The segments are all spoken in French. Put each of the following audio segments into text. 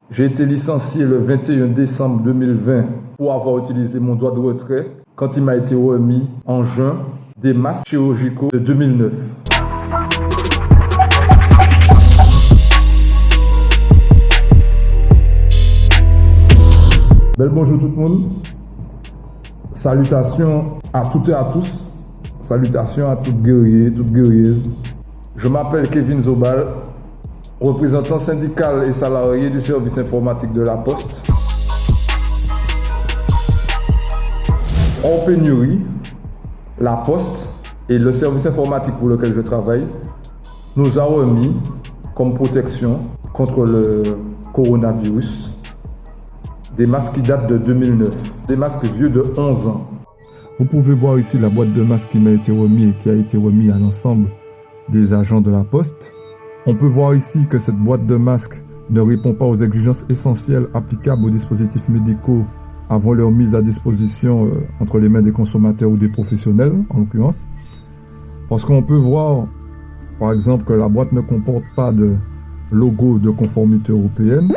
J'ai été licencié le 21 décembre 2020 pour avoir utilisé mon droit de retrait quand il m'a été remis en juin des masques chirurgicaux de 2009. Bel bonjour tout le monde. Salutations à toutes et à tous. Salutations à toutes guerriers, toutes guerrières. Je m'appelle Kevin Zobal, représentant syndical et salarié du service informatique de la Poste. En pénurie, la Poste et le service informatique pour lequel je travaille nous a remis comme protection contre le coronavirus des masques qui datent de 2009, des masques vieux de 11 ans. Vous pouvez voir ici la boîte de masques qui m'a été remis et qui a été remis à l'ensemble des agents de la Poste. On peut voir ici que cette boîte de masques ne répond pas aux exigences essentielles applicables aux dispositifs médicaux avant leur mise à disposition entre les mains des consommateurs ou des professionnels, en l'occurrence. Parce qu'on peut voir, par exemple, que la boîte ne comporte pas de logo de conformité européenne.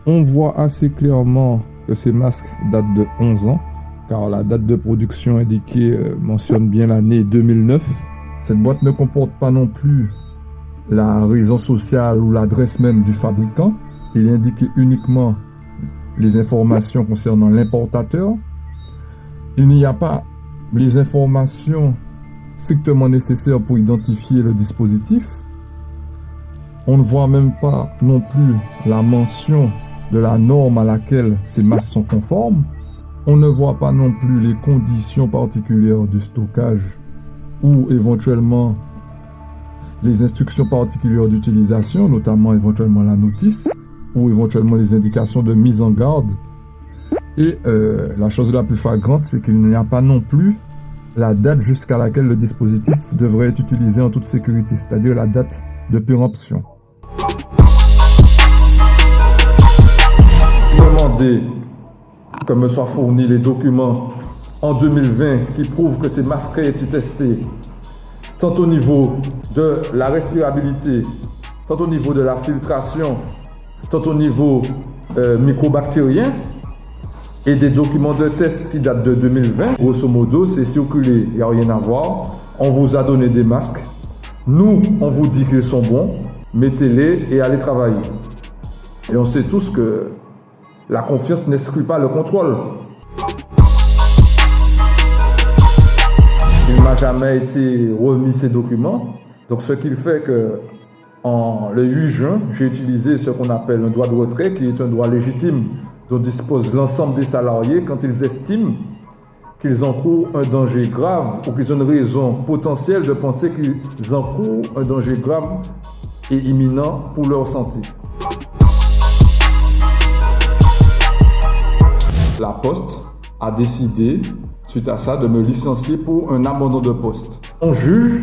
On voit assez clairement que ces masques datent de 11 ans, car la date de production indiquée mentionne bien l'année 2009. Cette boîte ne comporte pas non plus la raison sociale ou l'adresse même du fabricant. Il indique uniquement les informations concernant l'importateur. Il n'y a pas les informations strictement nécessaires pour identifier le dispositif. On ne voit même pas non plus la mention de la norme à laquelle ces masques sont conformes. On ne voit pas non plus les conditions particulières du stockage ou éventuellement les instructions particulières d'utilisation, notamment éventuellement la notice ou éventuellement les indications de mise en garde. Et la chose la plus flagrante, c'est qu'il n'y a pas non plus la date jusqu'à laquelle le dispositif devrait être utilisé en toute sécurité, c'est-à-dire la date de péremption. Demander que me soient fournis les documents en 2020 qui prouvent que ces masques ont été testés, tant au niveau de la respirabilité, tant au niveau de la filtration, tant au niveau microbactérien, et des documents de test qui datent de 2020. Grosso modo, c'est circulé, il n'y a rien à voir. On vous a donné des masques. Nous, on vous dit qu'ils sont bons. Mettez-les et allez travailler. Et on sait tous que la confiance n'exclut pas le contrôle. Il ne m'a jamais été remis ces documents. Donc ce qui fait que le 8 juin, j'ai utilisé ce qu'on appelle un droit de retrait, qui est un droit légitime dont dispose l'ensemble des salariés quand ils estiment qu'ils encourent un danger grave ou qu'ils ont une raison potentielle de penser qu'ils encourent un danger grave et imminent pour leur santé. La Poste a décidé, suite à ça, de me licencier pour un abandon de poste. On juge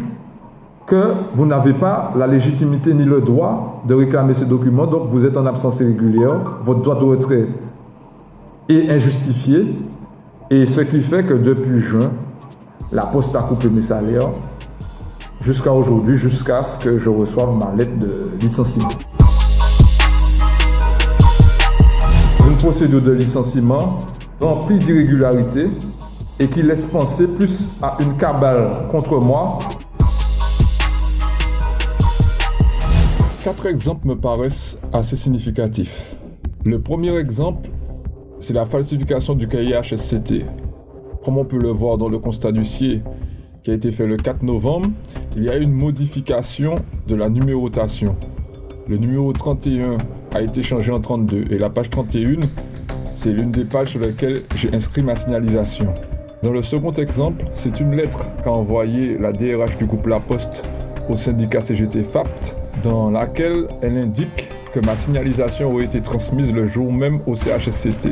que vous n'avez pas la légitimité ni le droit de réclamer ce document, donc vous êtes en absence irrégulière, votre droit de retrait est injustifié, et ce qui fait que depuis juin, la Poste a coupé mes salaires jusqu'à aujourd'hui, jusqu'à ce que je reçoive ma lettre de licenciement. Une procédure de licenciement remplie d'irrégularités et qui laisse penser plus à une cabale contre moi. 4 exemples me paraissent assez significatifs. Le premier exemple, c'est la falsification du cahier HSCT. Comme on peut le voir dans le constat d'huissier qui a été fait le 4 novembre, il y a eu une modification de la numérotation. Le numéro 31 a été changé en 32 et la page 31, c'est l'une des pages sur lesquelles j'ai inscrit ma signalisation. Dans le second exemple, c'est une lettre qu'a envoyée la DRH du groupe La Poste au syndicat CGT FAPT, dans laquelle elle indique que ma signalisation aurait été transmise le jour même au CHSCT.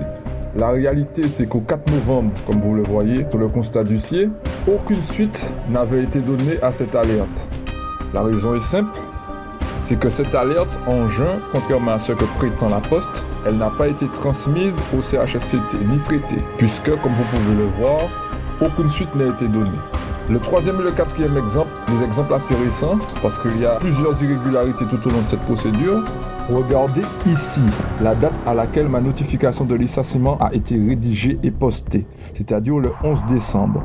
La réalité, c'est qu'au 4 novembre, comme vous le voyez sur le constat d'huissier, aucune suite n'avait été donnée à cette alerte. La raison est simple, c'est que cette alerte en juin, contrairement à ce que prétend la Poste, elle n'a pas été transmise au CHSCT ni traitée, puisque, comme vous pouvez le voir, aucune suite n'a été donnée. Le troisième et le quatrième exemple, des exemples assez récents, parce qu'il y a plusieurs irrégularités tout au long de cette procédure, Regardez ici la date à laquelle ma notification de licenciement a été rédigée et postée, c'est-à-dire le 11 décembre.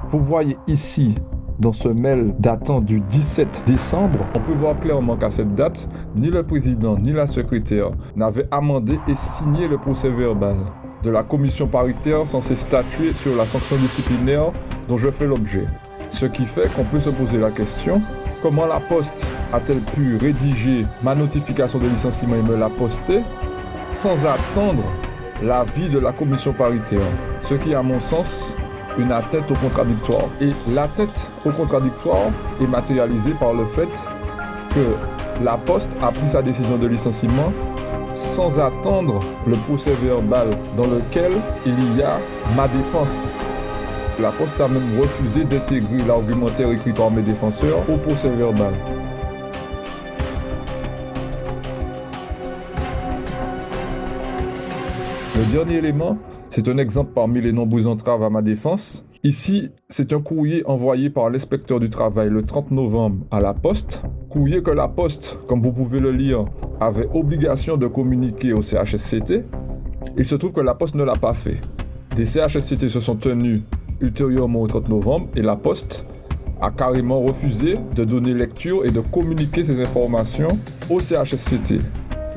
Vous voyez ici, dans ce mail datant du 17 décembre, on peut voir clairement qu'à cette date, ni le président ni la secrétaire n'avaient amendé et signé le procès-verbal de la commission paritaire censée statuer sur la sanction disciplinaire dont je fais l'objet. Ce qui fait qu'on peut se poser la question, comment la Poste a-t-elle pu rédiger ma notification de licenciement et me la poster sans attendre l'avis de la commission paritaire? Ce qui, à mon sens, une atteinte au contradictoire. Et l'atteinte au contradictoire est matérialisée par le fait que la Poste a pris sa décision de licenciement sans attendre le procès verbal dans lequel il y a ma défense. La Poste a même refusé d'intégrer l'argumentaire écrit par mes défenseurs au procès verbal. Le dernier élément, c'est un exemple parmi les nombreuses entraves à ma défense. Ici, c'est un courrier envoyé par l'inspecteur du travail le 30 novembre à la Poste. Courrier que la Poste, comme vous pouvez le lire, avait obligation de communiquer au CHSCT. Il se trouve que la Poste ne l'a pas fait. Des CHSCT se sont tenus ultérieurement au 30 novembre et la Poste a carrément refusé de donner lecture et de communiquer ces informations au CHSCT.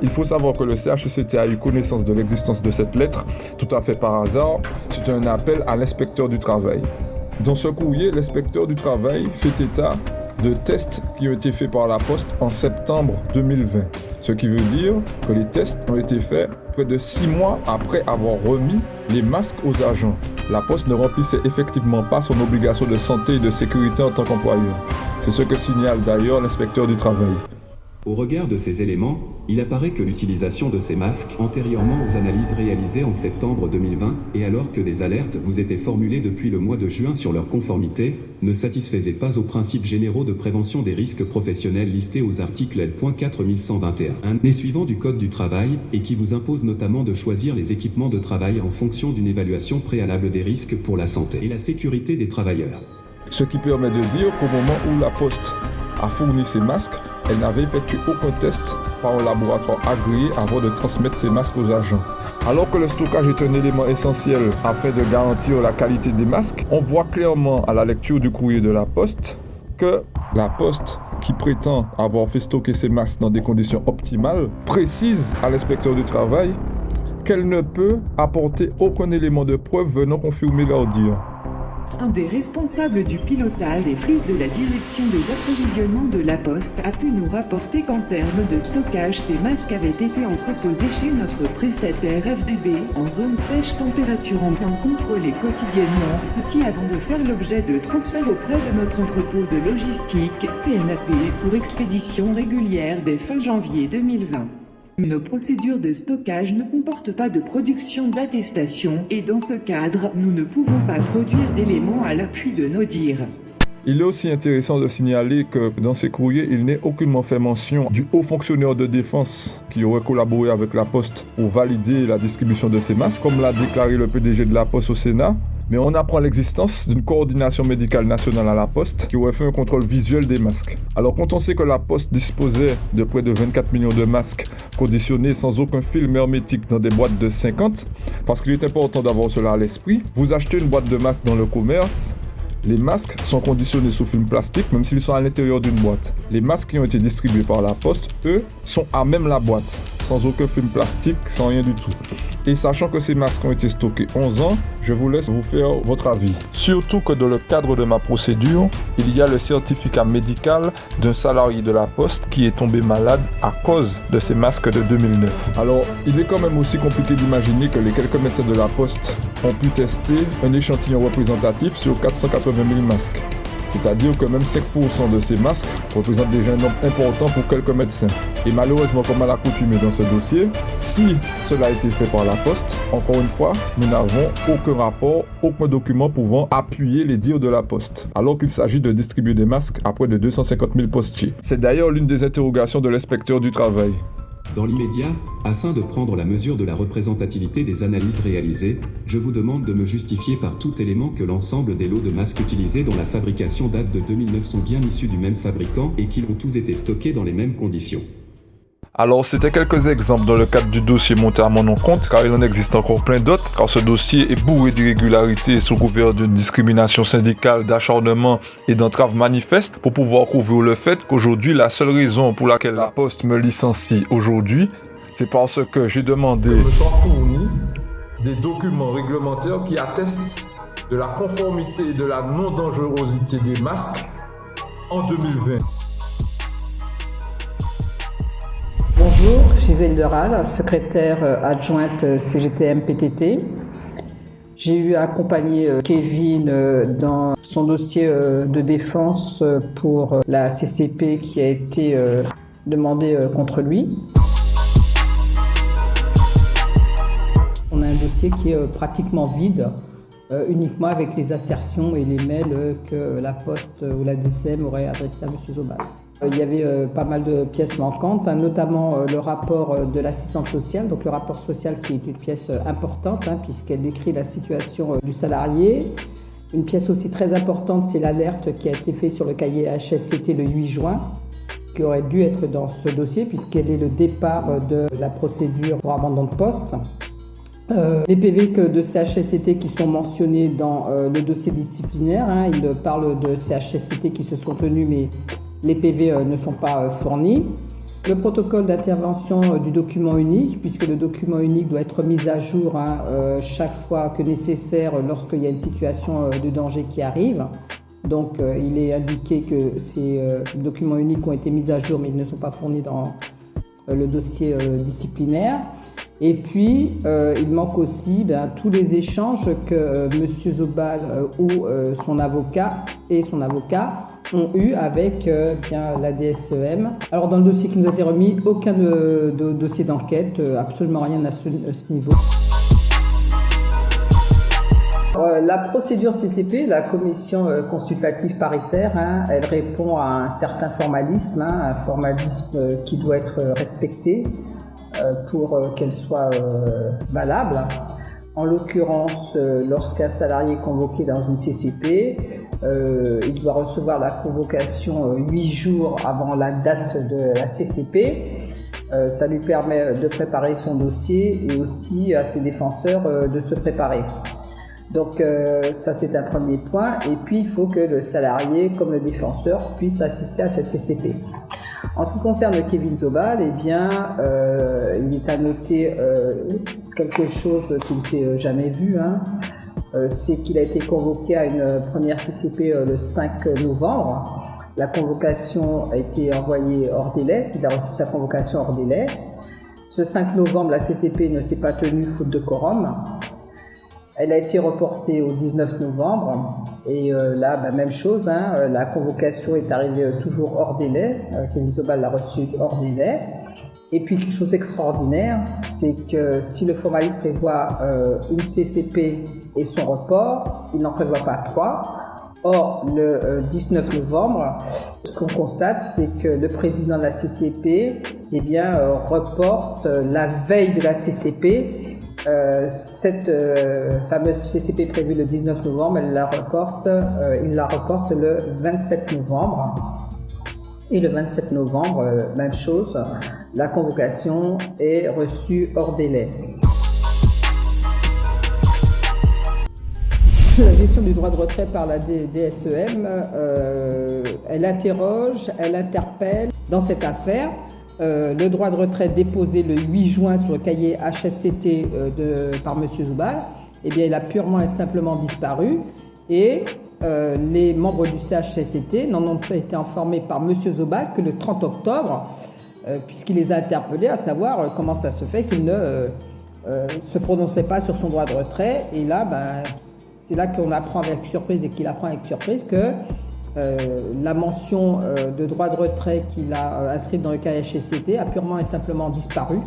Il faut savoir que le CHSCT a eu connaissance de l'existence de cette lettre tout à fait par hasard. C'est un appel à l'inspecteur du travail. Dans ce courrier, l'inspecteur du travail fait état de tests qui ont été faits par la Poste en septembre 2020. Ce qui veut dire que les tests ont été faits près de 6 mois après avoir remis les masques aux agents. La Poste ne remplissait effectivement pas son obligation de santé et de sécurité en tant qu'employeur. C'est ce que signale d'ailleurs l'inspecteur du travail. Au regard de ces éléments, il apparaît que l'utilisation de ces masques antérieurement aux analyses réalisées en septembre 2020 et alors que des alertes vous étaient formulées depuis le mois de juin sur leur conformité, ne satisfaisaient pas aux principes généraux de prévention des risques professionnels listés aux articles L.4121 et suivant du Code du travail et qui vous imposent notamment de choisir les équipements de travail en fonction d'une évaluation préalable des risques pour la santé et la sécurité des travailleurs. Ce qui permet de dire qu'au moment où la Poste a fourni ces masques, elle n'avait effectué aucun test par un laboratoire agréé avant de transmettre ces masques aux agents. Alors que le stockage est un élément essentiel afin de garantir la qualité des masques, on voit clairement à la lecture du courrier de la Poste que la Poste, qui prétend avoir fait stocker ces masques dans des conditions optimales, précise à l'inspecteur du travail qu'elle ne peut apporter aucun élément de preuve venant confirmer leur dire. Un des responsables du pilotage des flux de la direction des approvisionnements de la Poste a pu nous rapporter qu'en termes de stockage, ces masques avaient été entreposés chez notre prestataire FDB en zone sèche température ambiante contrôlée quotidiennement, ceci avant de faire l'objet de transferts auprès de notre entrepôt de logistique CNAP pour expédition régulière dès fin janvier 2020. Nos procédures de stockage ne comportent pas de production d'attestation et dans ce cadre, nous ne pouvons pas produire d'éléments à l'appui de nos dires. Il est aussi intéressant de signaler que dans ces courriers, il n'est aucunement fait mention du haut fonctionnaire de défense qui aurait collaboré avec la Poste pour valider la distribution de ces masques, comme l'a déclaré le PDG de la Poste au Sénat. Mais on apprend l'existence d'une coordination médicale nationale à la Poste qui aurait fait un contrôle visuel des masques. Alors quand on sait que la Poste disposait de près de 24 millions de masques conditionnés sans aucun film hermétique dans des boîtes de 50, parce qu'il est important d'avoir cela à l'esprit, vous achetez une boîte de masques dans le commerce, les masques sont conditionnés sous film plastique même s'ils sont à l'intérieur d'une boîte. Les masques qui ont été distribués par la Poste, eux, sont à même la boîte, sans aucun film plastique, sans rien du tout. Et sachant que ces masques ont été stockés 11 ans, je vous laisse vous faire votre avis. Surtout que dans le cadre de ma procédure, il y a le certificat médical d'un salarié de la Poste qui est tombé malade à cause de ces masques de 2009. Alors, il est quand même aussi compliqué d'imaginer que les quelques médecins de la Poste ont pu tester un échantillon représentatif sur 480 000 masques. C'est-à-dire que même 5% de ces masques représentent déjà un nombre important pour quelques médecins. Et malheureusement, comme à l'accoutumée dans ce dossier, si cela a été fait par la Poste, encore une fois, nous n'avons aucun rapport, aucun document pouvant appuyer les dires de la Poste, alors qu'il s'agit de distribuer des masques à près de 250 000 postiers. C'est d'ailleurs l'une des interrogations de l'inspecteur du travail. Dans l'immédiat, afin de prendre la mesure de la représentativité des analyses réalisées, je vous demande de me justifier par tout élément que l'ensemble des lots de masques utilisés dont la fabrication date de 2009 sont bien issus du même fabricant et qu'ils ont tous été stockés dans les mêmes conditions. Alors, c'était quelques exemples dans le cadre du dossier monté à mon encontre, car il en existe encore plein d'autres, car ce dossier est bourré d'irrégularités et sous couvert d'une discrimination syndicale, d'acharnement et d'entrave manifeste, pour pouvoir couvrir le fait qu'aujourd'hui, la seule raison pour laquelle la Poste me licencie aujourd'hui, c'est parce que j'ai demandé me soient fournis des documents réglementaires qui attestent de la conformité et de la non-dangerosité des masques en 2020. Bonjour, Gisèle Deral, secrétaire adjointe CGTM-PTT. J'ai eu à accompagner Kevin dans son dossier de défense pour la CCP qui a été demandée contre lui. On a un dossier qui est pratiquement vide, uniquement avec les assertions et les mails que la Poste ou la DCM aurait adressés à M. Zobal. Il y avait pas mal de pièces manquantes, notamment le rapport de l'assistante sociale, donc le rapport social qui est une pièce importante puisqu'elle décrit la situation du salarié. Une pièce aussi très importante, c'est l'alerte qui a été faite sur le cahier HSCT le 8 juin, qui aurait dû être dans ce dossier puisqu'elle est le départ de la procédure pour abandon de poste. Les PV de CHSCT qui sont mentionnés dans le dossier disciplinaire, ils parlent de CHSCT qui se sont tenus mais les PV ne sont pas fournis. Le protocole d'intervention du document unique, puisque le document unique doit être mis à jour chaque fois que nécessaire lorsqu'il y a une situation de danger qui arrive. Donc il est indiqué que ces documents uniques ont été mis à jour mais ils ne sont pas fournis dans le dossier disciplinaire. Et puis, il manque aussi tous les échanges que M. Zobal ou son avocat ont eu avec la DSEM. Alors, dans le dossier qui nous a été remis, aucun de dossier d'enquête, absolument rien à ce niveau. La procédure CCP, la commission consultative paritaire, elle répond à un certain formalisme, un formalisme qui doit être respecté pour qu'elle soit valable. En l'occurrence, lorsqu'un salarié est convoqué dans une CCP, il doit recevoir la convocation 8 jours avant la date de la CCP. Ça lui permet de préparer son dossier et aussi à ses défenseurs de se préparer. Donc ça c'est un premier point. Et puis il faut que le salarié comme le défenseur puisse assister à cette CCP. En ce qui concerne Kevin Zobal, il est à noter quelque chose qu'il ne s'est jamais vu. C'est qu'il a été convoqué à une première CCP le 5 novembre. La convocation a été envoyée hors délai, il a reçu sa convocation hors délai. Ce 5 novembre, la CCP ne s'est pas tenue faute de quorum. Elle a été reportée au 19 novembre et là, même chose, la convocation est arrivée toujours hors délai, Kevin Zobal l'a reçue hors délai. Et puis quelque chose d'extraordinaire, c'est que si le formalisme prévoit une CCP et son report, il n'en prévoit pas 3. Or, le 19 novembre, ce qu'on constate, c'est que le président de la CCP reporte la veille de la CCP. Cette fameuse CCP prévue le 19 novembre, il la reporte le 27 novembre. Et le 27 novembre, même chose, la convocation est reçue hors délai. La gestion du droit de retrait par la DSEM, elle interroge, elle interpelle dans cette affaire. Le droit de retrait déposé le 8 juin sur le cahier HSCT par M. Zobal, il a purement et simplement disparu et les membres du CHSCT n'en ont été informés par M. Zobal que le 30 octobre, puisqu'il les a interpellés à savoir comment ça se fait qu'il ne se prononçait pas sur son droit de retrait. Et là, c'est là qu'on apprend avec surprise et qu'il apprend avec surprise que la mention de droit de retrait qu'il a inscrite dans le cahier HSCT a purement et simplement disparu.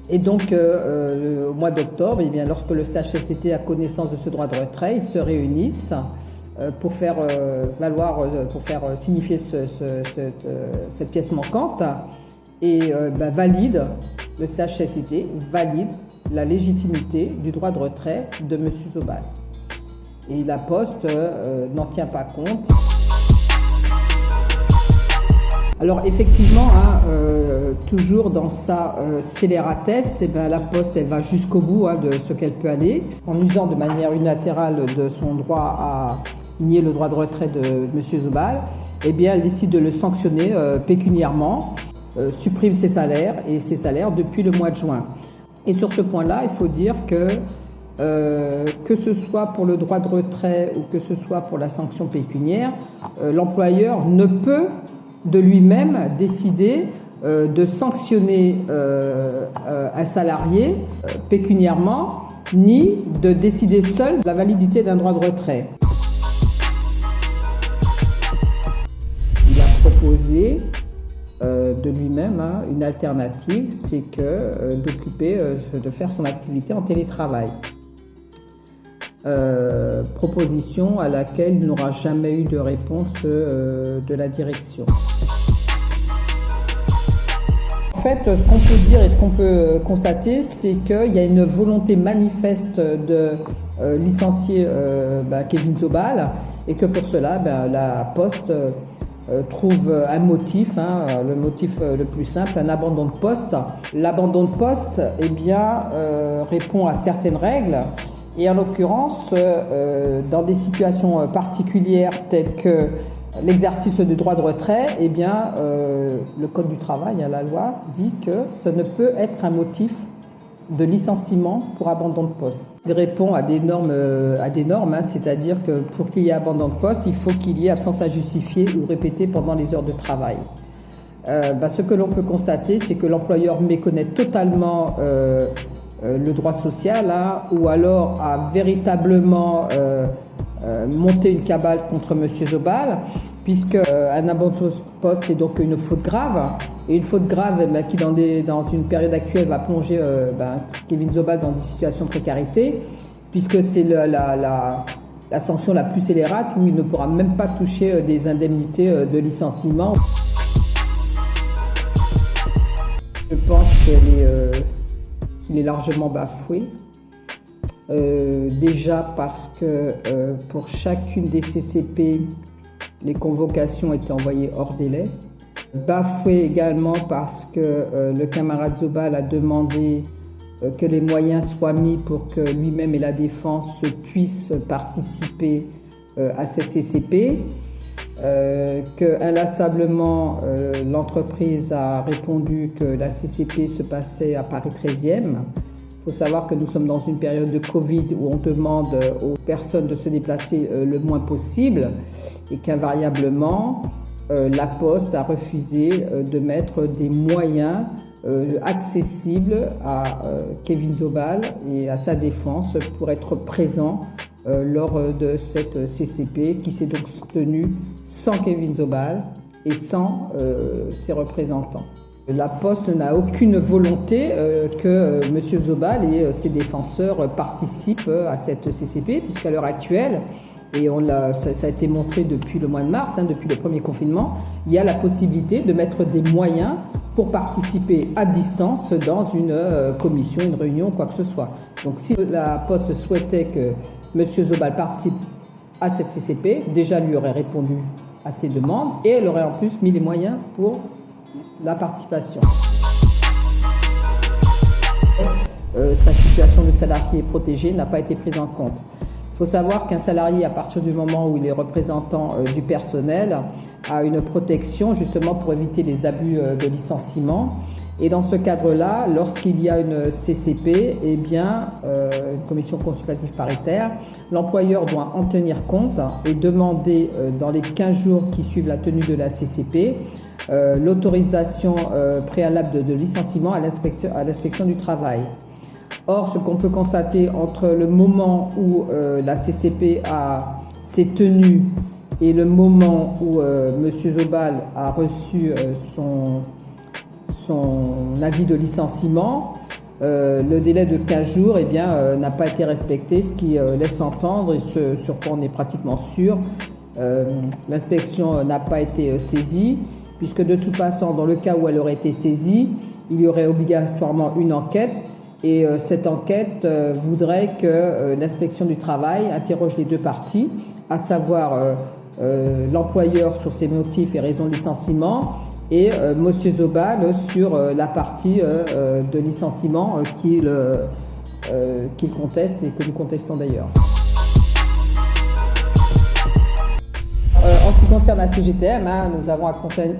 Et donc, au mois d'octobre, lorsque le CHSCT a connaissance de ce droit de retrait, ils se réunissent pour faire signifier cette pièce manquante et le CHSCT valide la légitimité du droit de retrait de M. Zobal. Et la Poste n'en tient pas compte. Alors effectivement, toujours dans sa scélératesse, la Poste elle va jusqu'au bout de ce qu'elle peut aller, en usant de manière unilatérale de son droit à nier le droit de retrait de M. Zobal. Elle décide de le sanctionner pécuniairement, supprime ses salaires depuis le mois de juin. Et sur ce point-là, il faut dire que ce soit pour le droit de retrait ou que ce soit pour la sanction pécuniaire, l'employeur ne peut de lui-même décider de sanctionner un salarié pécuniairement, ni de décider seul de la validité d'un droit de retrait. Il a proposé de lui-même une alternative, c'est de faire son activité en télétravail. Proposition à laquelle il n'aura jamais eu de réponse de la direction. En fait, ce qu'on peut dire et ce qu'on peut constater, c'est qu'il y a une volonté manifeste de licencier Kevin Zobal et que pour cela, la Poste trouve un motif, le motif le plus simple, un abandon de poste. L'abandon de poste répond à certaines règles. Et en l'occurrence, dans des situations particulières telles que l'exercice du droit de retrait, le Code du travail, la loi, dit que ce ne peut être un motif de licenciement pour abandon de poste. Il répond à des normes, c'est-à-dire que pour qu'il y ait abandon de poste, il faut qu'il y ait absence injustifiée ou répétée pendant les heures de travail. Ce que l'on peut constater, c'est que l'employeur méconnaît totalement le droit social, ou alors a véritablement monté une cabale contre M. Zobal, puisque un abandon de poste est donc une faute grave, et une faute grave qui dans une période actuelle va plonger Kevin Zobal dans des situations de précarité, puisque c'est la sanction la plus scélérate où il ne pourra même pas toucher des indemnités de licenciement. Je pense qu'il est largement bafoué. Déjà parce que pour chacune des CCP, les convocations étaient envoyées hors délai. Bafoué également parce que le camarade Zobal a demandé que les moyens soient mis pour que lui-même et la défense puissent participer à cette CCP. Que inlassablement l'entreprise a répondu que la CCP se passait à Paris 13e. Il faut savoir que nous sommes dans une période de Covid où on demande aux personnes de se déplacer le moins possible et qu'invariablement la Poste a refusé de mettre des moyens accessibles à Kevin Zobal et à sa défense pour être présent lors de cette CCP qui s'est donc tenue sans Kevin Zobal et sans ses représentants. La Poste n'a aucune volonté que M. Zobal et ses défenseurs participent à cette CCP, puisqu'à l'heure actuelle, et ça a été montré depuis le mois de mars, depuis le premier confinement, il y a la possibilité de mettre des moyens pour participer à distance dans une commission, une réunion, quoi que ce soit. Donc si la Poste souhaitait que M. Zobal participe à cette CCP, déjà lui aurait répondu à ses demandes et elle aurait en plus mis les moyens pour la participation. Sa situation de salarié protégé n'a pas été prise en compte. Il faut savoir qu'un salarié, à partir du moment où il est représentant du personnel, a une protection justement pour éviter les abus de licenciement. Et dans ce cadre-là, lorsqu'il y a une CCP, une commission consultative paritaire, l'employeur doit en tenir compte et demander dans les 15 jours qui suivent la tenue de la CCP l'autorisation préalable de licenciement à l'inspection du travail. Or, ce qu'on peut constater entre le moment où la CCP s'est tenue et le moment où M. Zobal a reçu son avis de licenciement, le délai de 15 jours n'a pas été respecté, ce qui laisse entendre, et sur quoi on est pratiquement sûr, l'inspection n'a pas été saisie, puisque de toute façon, dans le cas où elle aurait été saisie, il y aurait obligatoirement une enquête, et cette enquête voudrait que l'inspection du travail interroge les deux parties, à savoir l'employeur sur ses motifs et raisons de licenciement, et Monsieur Zobal sur la partie de licenciement qu'il conteste et que nous contestons d'ailleurs. En ce qui concerne la CGTM, nous avons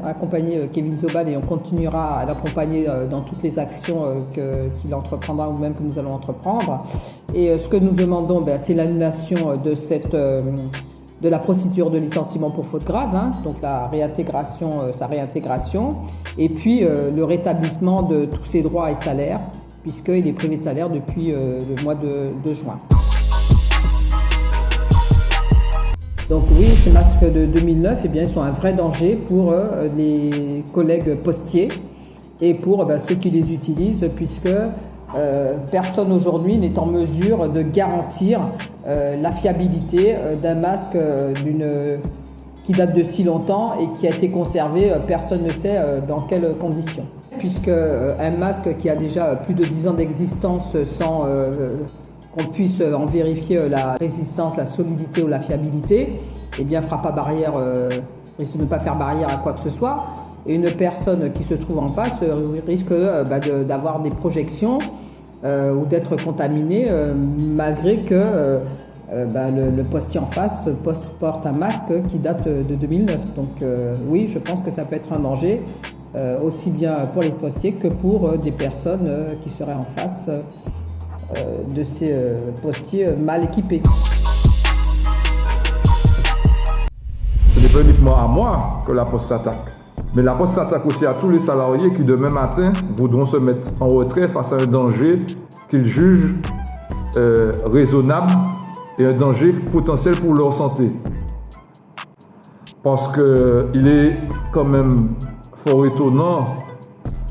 accompagné Kevin Zobal et on continuera à l'accompagner dans toutes les actions qu'il entreprendra ou même que nous allons entreprendre. Et ce que nous demandons, c'est l'annulation de la procédure de licenciement pour faute grave, donc sa réintégration, et puis le rétablissement de tous ses droits et salaires, puisqu'il est privé de salaire depuis le mois de juin. Donc oui, ces masques de 2009, ils sont un vrai danger pour les collègues postiers et pour ceux qui les utilisent, puisque personne aujourd'hui n'est en mesure de garantir la fiabilité d'un masque qui date de si longtemps et qui a été conservé, personne ne sait dans quelles conditions. Puisque un masque qui a déjà plus de 10 ans d'existence sans qu'on puisse en vérifier la résistance, la solidité ou la fiabilité, fera pas barrière, risque de ne pas faire barrière à quoi que ce soit. Et une personne qui se trouve en face risque d'avoir des projections ou d'être contaminée malgré que le postier en face porte un masque qui date de 2009. Donc oui, je pense que ça peut être un danger aussi bien pour les postiers que pour des personnes qui seraient en face de ces postiers mal équipés. Ce n'est pas uniquement à moi que la Poste s'attaque, mais la Poste s'attaque aussi à tous les salariés qui demain matin voudront se mettre en retrait face à un danger qu'ils jugent raisonnable et un danger potentiel pour leur santé. Parce qu'il est quand même fort étonnant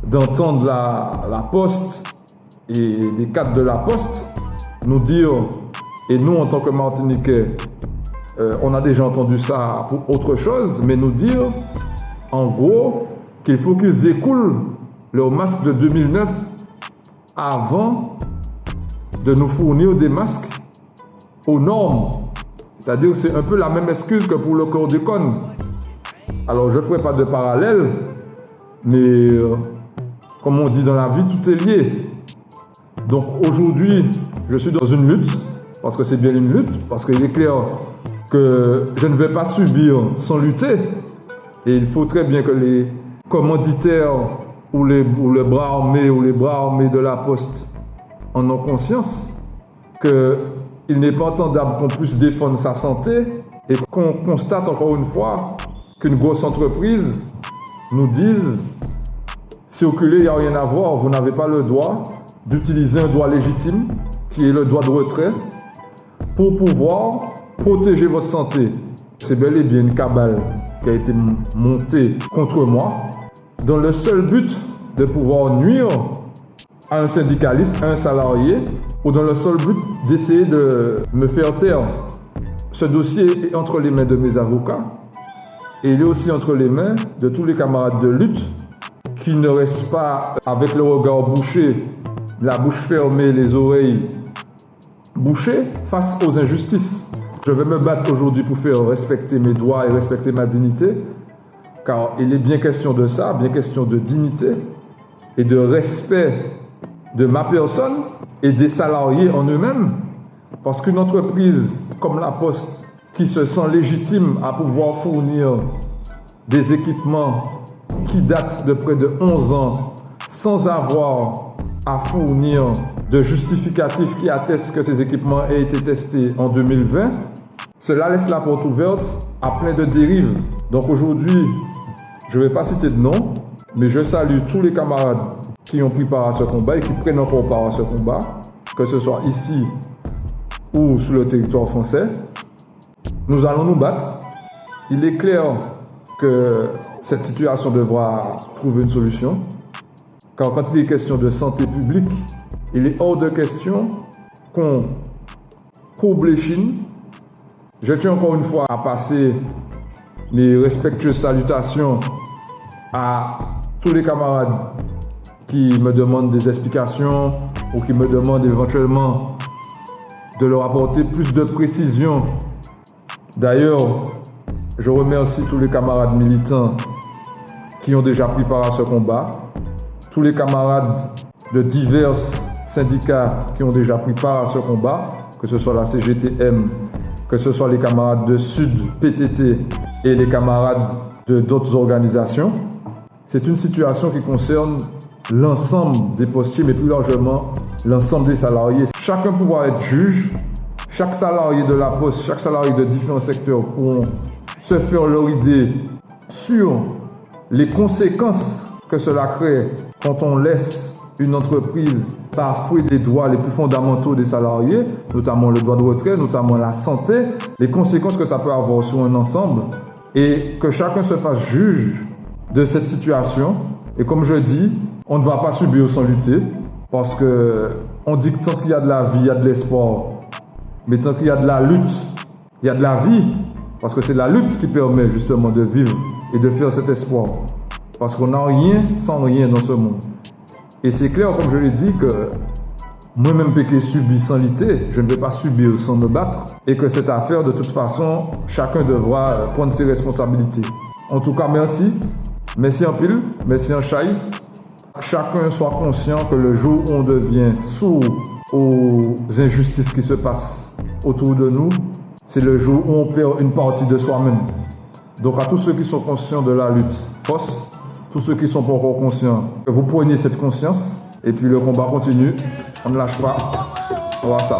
d'entendre la Poste et des cadres de la Poste nous dire, et nous en tant que Martiniquais, on a déjà entendu ça pour autre chose, mais nous dire en gros qu'il faut qu'ils écoulent leur masque de 2009 avant de nous fournir des masques aux normes. C'est-à-dire que c'est un peu la même excuse que pour le chlordécone. Alors je ne ferai pas de parallèle, mais comme on dit dans la vie, tout est lié. Donc aujourd'hui, je suis dans une lutte, parce que c'est bien une lutte, parce qu'il est clair que je ne vais pas subir sans lutter. Et il faut très bien que les commanditaires ou le bras armé de la Poste en ont conscience qu'il n'est pas entendable qu'on puisse défendre sa santé et qu'on constate encore une fois qu'une grosse entreprise nous dise « circuler, il n'y a rien à voir, vous n'avez pas le droit d'utiliser un droit légitime qui est le droit de retrait pour pouvoir protéger votre santé ». C'est bel et bien une cabale qui a été montée contre moi dans le seul but de pouvoir nuire à un syndicaliste, à un salarié, ou dans le seul but d'essayer de me faire taire. Ce dossier est entre les mains de mes avocats et il est aussi entre les mains de tous les camarades de lutte qui ne restent pas avec le regard bouché, la bouche fermée, les oreilles bouchées face aux injustices. Je vais me battre aujourd'hui pour faire respecter mes droits et respecter ma dignité, car il est bien question de ça, bien question de dignité et de respect de ma personne et des salariés en eux-mêmes, parce qu'une entreprise comme la Poste, qui se sent légitime à pouvoir fournir des équipements qui datent de près de 11 ans, sans avoir à fournir de justificatifs qui attestent que ces équipements aient été testés en 2020, cela laisse la porte ouverte à plein de dérives. Donc aujourd'hui, je ne vais pas citer de nom, mais je salue tous les camarades qui ont pris part à ce combat et qui prennent encore part à ce combat, que ce soit ici ou sur le territoire français. Nous allons nous battre. Il est clair que cette situation devra trouver une solution, car quand il est question de santé publique, il est hors de question qu'on courbe l'échine. Je tiens encore une fois à passer mes respectueuses salutations à tous les camarades qui me demandent des explications ou qui me demandent éventuellement de leur apporter plus de précision. D'ailleurs, je remercie tous les camarades militants qui ont déjà pris part à ce combat, tous les camarades de divers syndicats qui ont déjà pris part à ce combat, que ce soit la CGTM, que ce soit les camarades de Sud PTT et les camarades de d'autres organisations. C'est une situation qui concerne l'ensemble des postiers, mais plus largement l'ensemble des salariés. Chacun pourra être juge, chaque salarié de la poste, chaque salarié de différents secteurs pourront se faire leur idée sur les conséquences que cela crée quand on laisse une entreprise bafouer les droits les plus fondamentaux des salariés, notamment le droit de retrait, notamment la santé, les conséquences que ça peut avoir sur un ensemble, et que chacun se fasse juge de cette situation. Et comme je dis, on ne va pas subir sans lutter, parce que on dit que tant qu'il y a de la vie, il y a de l'espoir. Mais tant qu'il y a de la lutte, il y a de la vie, parce que c'est la lutte qui permet justement de vivre et de faire cet espoir. Parce qu'on n'a rien sans rien dans ce monde. Et c'est clair, comme je l'ai dit, que moi-même qui subis sans lutter, je ne vais pas subir sans me battre. Et que cette affaire, de toute façon, chacun devra prendre ses responsabilités. En tout cas, merci. Merci en pile, merci en chaille. Chacun soit conscient que le jour où on devient sourd aux injustices qui se passent autour de nous, c'est le jour où on perd une partie de soi-même. Donc à tous ceux qui sont conscients de la lutte, force. Tous ceux qui sont pas encore conscients, que vous preniez cette conscience. Et puis le combat continue. On ne lâche pas. On va ça.